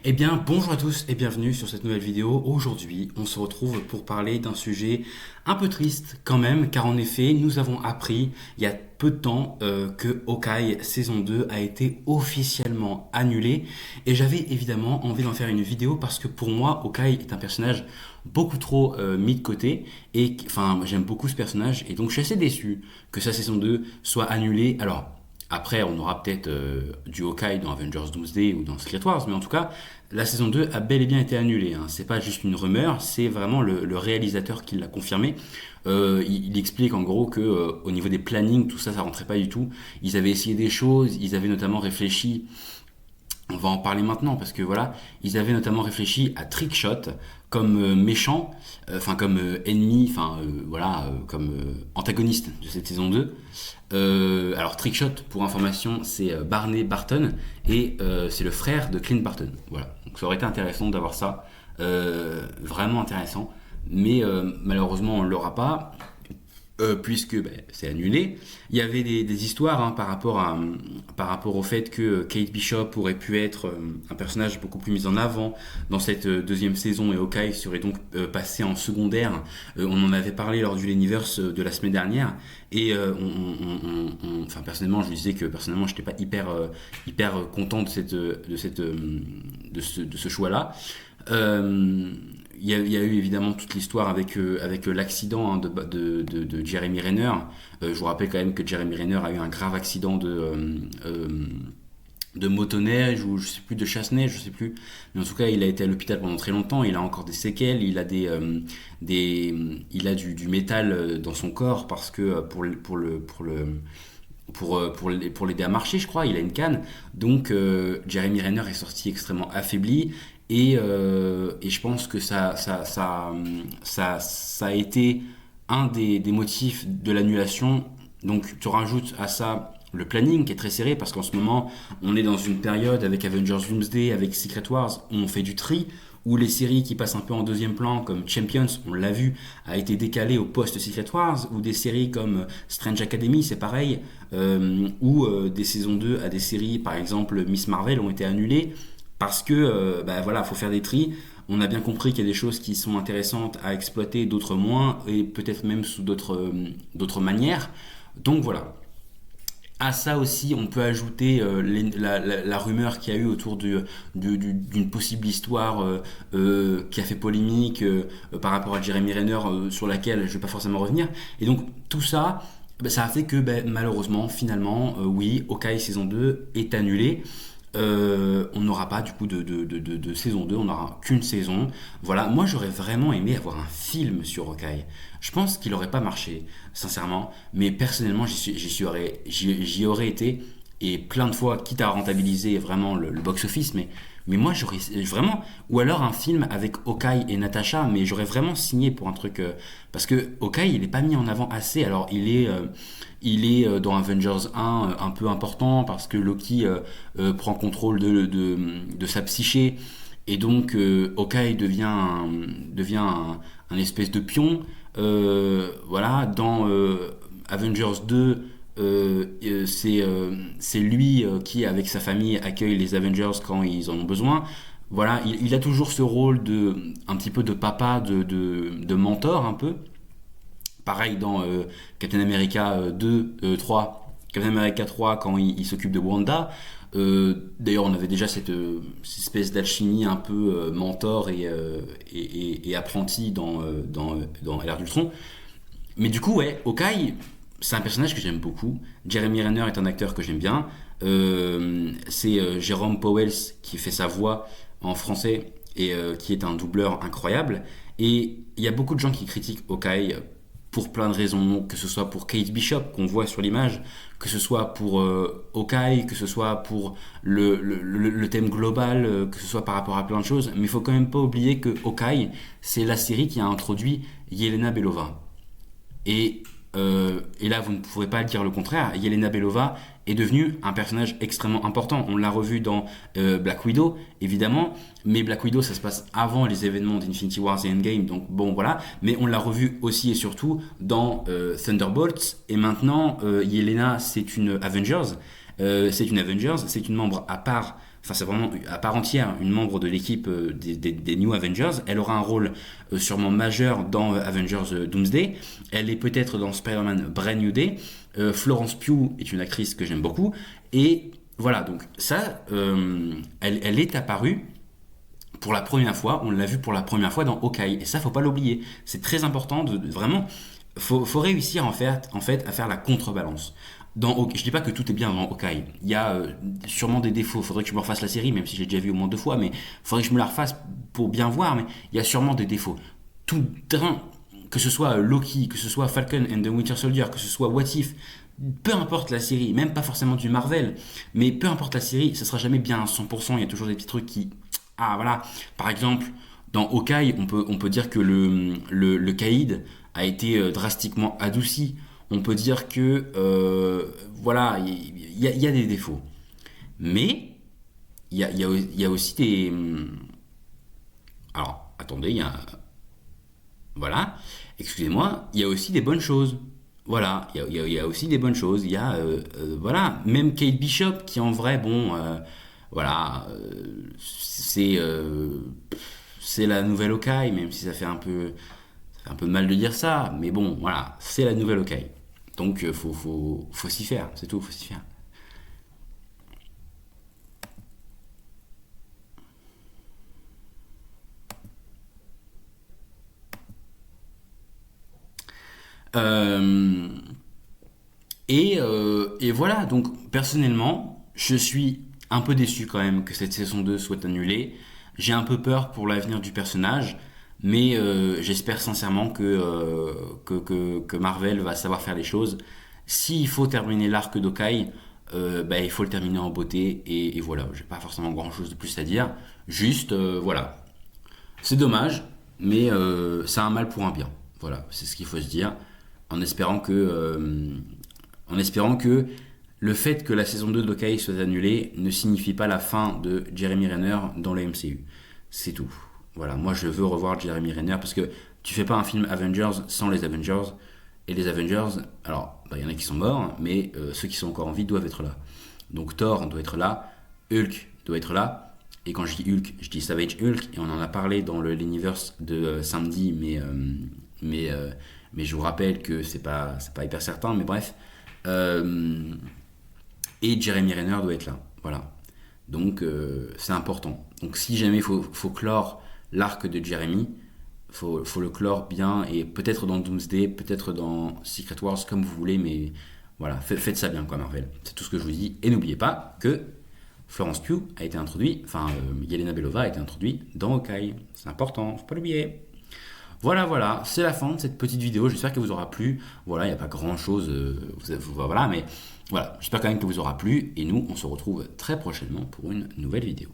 Eh bien, bonjour à tous et bienvenue sur cette nouvelle vidéo. Aujourd'hui, on se retrouve pour parler d'un sujet un peu triste quand même, car en effet, nous avons appris il y a peu de temps que Hawkeye saison 2 a été officiellement annulé. Et j'avais évidemment envie d'en faire une vidéo parce que pour moi, Hawkeye est un personnage beaucoup trop mis de côté. Et enfin, j'aime beaucoup ce personnage et donc je suis assez déçu que sa saison 2 soit annulée. Alors, après, on aura peut-être du Hawkeye dans Avengers Doomsday ou dans Secret Wars, mais en tout cas, la saison 2 a bel et bien été annulée. Hein. C'est pas juste une rumeur, c'est vraiment le réalisateur qui l'a confirmé. Il explique en gros que au niveau des plannings, tout ça, ça rentrait pas du tout. Ils avaient essayé des choses, ils avaient notamment réfléchi. On va en parler maintenant parce que voilà, ils avaient notamment réfléchi à Trickshot comme méchant, enfin comme ennemi, enfin voilà, comme antagoniste de cette saison 2. Alors Trickshot, pour information, c'est Barney Barton et c'est le frère de Clint Barton. Voilà, donc ça aurait été intéressant d'avoir ça, vraiment intéressant, mais malheureusement on ne l'aura pas. Puisque c'est annulé. Il y avait des histoires par rapport au fait que Kate Bishop aurait pu être un personnage beaucoup plus mis en avant dans cette deuxième saison et Hawkeye serait donc passé en secondaire. On en avait parlé lors du Leniverse de la semaine dernière et enfin personnellement je lui disais que personnellement j'étais pas hyper content de ce choix-là. Il y a eu évidemment toute l'histoire avec l'accident de Jeremy Renner. Je vous rappelle quand même que Jeremy Renner a eu un grave accident de motoneige ou je sais plus de chasse-neige, je sais plus. Mais en tout cas, il a été à l'hôpital pendant très longtemps. Il a encore des séquelles. Il a il a du métal dans son corps parce que pour l'aider à marcher, je crois, il a une canne. Donc, Jeremy Renner est sorti extrêmement affaibli. Et je pense que ça a été un des motifs de l'annulation. Donc, tu rajoutes à ça le planning qui est très serré parce qu'en ce moment, on est dans une période avec Avengers Doomsday, avec Secret Wars, où on fait du tri, où les séries qui passent un peu en deuxième plan, comme Champions, on l'a vu, a été décalée au post-Secret Wars, ou des séries comme Strange Academy, c'est pareil, ou des saisons 2 à des séries, par exemple Miss Marvel, ont été annulées, parce que, voilà, faut faire des tris. On a bien compris qu'il y a des choses qui sont intéressantes à exploiter, d'autres moins, et peut-être même sous d'autres manières. Donc voilà. À ça aussi, on peut ajouter la rumeur qu'il y a eu autour d'une possible histoire qui a fait polémique par rapport à Jeremy Renner, sur laquelle je ne vais pas forcément revenir. Et donc tout ça, ça a fait que malheureusement, finalement, oui, Hawkeye saison 2 est annulé. On n'aura pas du coup de saison 2, on n'aura qu'une saison. Voilà, moi j'aurais vraiment aimé avoir un film sur Hawkeye. Je pense qu'il n'aurait pas marché, sincèrement, mais personnellement j'y aurais été, et plein de fois, quitte à rentabiliser vraiment le box-office, mais moi j'aurais vraiment, ou alors un film avec Hawkeye et Natasha, mais j'aurais vraiment signé pour un truc, parce que Hawkeye il n'est pas mis en avant assez, alors il est dans Avengers 1 un peu important parce que Loki prend contrôle de sa psyché et donc Hawkeye devient un espèce de pion. Voilà, dans Avengers 2, c'est lui qui, avec sa famille, accueille les Avengers quand ils en ont besoin. Voilà, il a toujours ce rôle un petit peu de papa, de mentor un peu. Pareil dans Captain America 2, 3, Captain America 3 quand il s'occupe de Wanda. D'ailleurs, on avait déjà cette espèce d'alchimie un peu mentor et apprenti dans l'ère d'Ultron. Mais du coup, ouais, Hawkeye, c'est un personnage que j'aime beaucoup. Jeremy Renner est un acteur que j'aime bien. C'est Jérôme Powell qui fait sa voix en français et qui est un doubleur incroyable. Et il y a beaucoup de gens qui critiquent Hawkeye pour plein de raisons, que ce soit pour Kate Bishop qu'on voit sur l'image, que ce soit pour Hawkeye, que ce soit pour le thème global, que ce soit par rapport à plein de choses. Mais il faut quand même pas oublier que Hawkeye, c'est la série qui a introduit Yelena Belova. Et là, vous ne pourrez pas dire le contraire. Yelena Belova est devenue un personnage extrêmement important. On l'a revu dans Black Widow, évidemment, mais Black Widow, ça se passe avant les événements d'Infinity Wars et Endgame, donc bon, voilà. Mais on l'a revu aussi et surtout dans Thunderbolts, et maintenant, Yelena, c'est une Avengers. C'est une membre à part enfin c'est vraiment à part entière une membre de l'équipe des New Avengers. Elle aura un rôle sûrement majeur dans Avengers Doomsday. Elle est peut-être dans Spider-Man Brand New Day. Florence Pugh est une actrice que j'aime beaucoup. Et voilà, donc ça, elle est apparue pour la première fois, on l'a vu pour la première fois dans Hawkeye. Et ça, faut pas l'oublier. C'est très important de vraiment. Faut réussir en fait à faire la contrebalance. Je dis pas que tout est bien dans Hawkeye. Il y a sûrement des défauts. Faudrait que je me refasse la série, même si j'ai déjà vu au moins 2 fois. Mais faudrait que je me la refasse pour bien voir. Mais il y a sûrement des défauts. Tout un, que ce soit Loki, que ce soit Falcon and the Winter Soldier, que ce soit What If, peu importe la série, même pas forcément du Marvel, mais peu importe la série, ça sera jamais bien à 100%. Il y a toujours des petits trucs qui ah voilà, par exemple, dans Hawkeye, on peut dire que le caïd a été drastiquement adouci. On peut dire que, voilà, il y a des défauts. Mais, il y a aussi des... Alors, attendez, il y a... Voilà, excusez-moi, il y a aussi des bonnes choses. Voilà, il y a aussi des bonnes choses. Il y a, voilà, même Kate Bishop qui en vrai, bon, voilà, c'est la nouvelle Hawkeye, même si ça fait un peu mal de dire ça, mais bon, voilà, c'est la nouvelle Hawkeye. Donc, faut s'y faire, c'est tout, faut s'y faire. Euh, et voilà, donc personnellement, je suis un peu déçu quand même que cette saison 2 soit annulée. J'ai un peu peur pour l'avenir du personnage, mais j'espère sincèrement que Marvel va savoir faire les choses. S'il faut terminer l'arc d'Okai, bah, il faut le terminer en beauté, et voilà, j'ai pas forcément grand chose de plus à dire. Juste, voilà, c'est dommage, mais c'est un mal pour un bien. Voilà, c'est ce qu'il faut se dire, en espérant en espérant que le fait que la saison 2 d'Hawkeye soit annulée ne signifie pas la fin de Jeremy Renner dans le MCU. C'est tout. Voilà, moi je veux revoir Jeremy Renner parce que tu fais pas un film Avengers sans les Avengers. Et les Avengers, alors, bah, y en a qui sont morts, mais ceux qui sont encore en vie doivent être là. Donc Thor doit être là, Hulk doit être là, et quand je dis Hulk, je dis Savage Hulk, et on en a parlé dans l'universe de samedi, mais, euh, mais je vous rappelle que c'est pas hyper certain, mais bref. Euh, et Jeremy Renner doit être là, voilà. Donc c'est important. Donc si jamais faut clore l'arc de Jeremy, faut le clore bien, et peut-être dans Doomsday, peut-être dans Secret Wars, comme vous voulez, mais voilà, faites ça bien quoi Marvel. C'est tout ce que je vous dis. Et n'oubliez pas que Florence Pugh a été introduite, enfin Yelena Belova a été introduite dans Hawkeye. C'est important, faut pas l'oublier. Voilà, voilà, c'est la fin de cette petite vidéo. J'espère qu'elle vous aura plu. Voilà, il n'y a pas grand chose, voilà, mais voilà, j'espère quand même que vous aura plu. Et nous, on se retrouve très prochainement pour une nouvelle vidéo.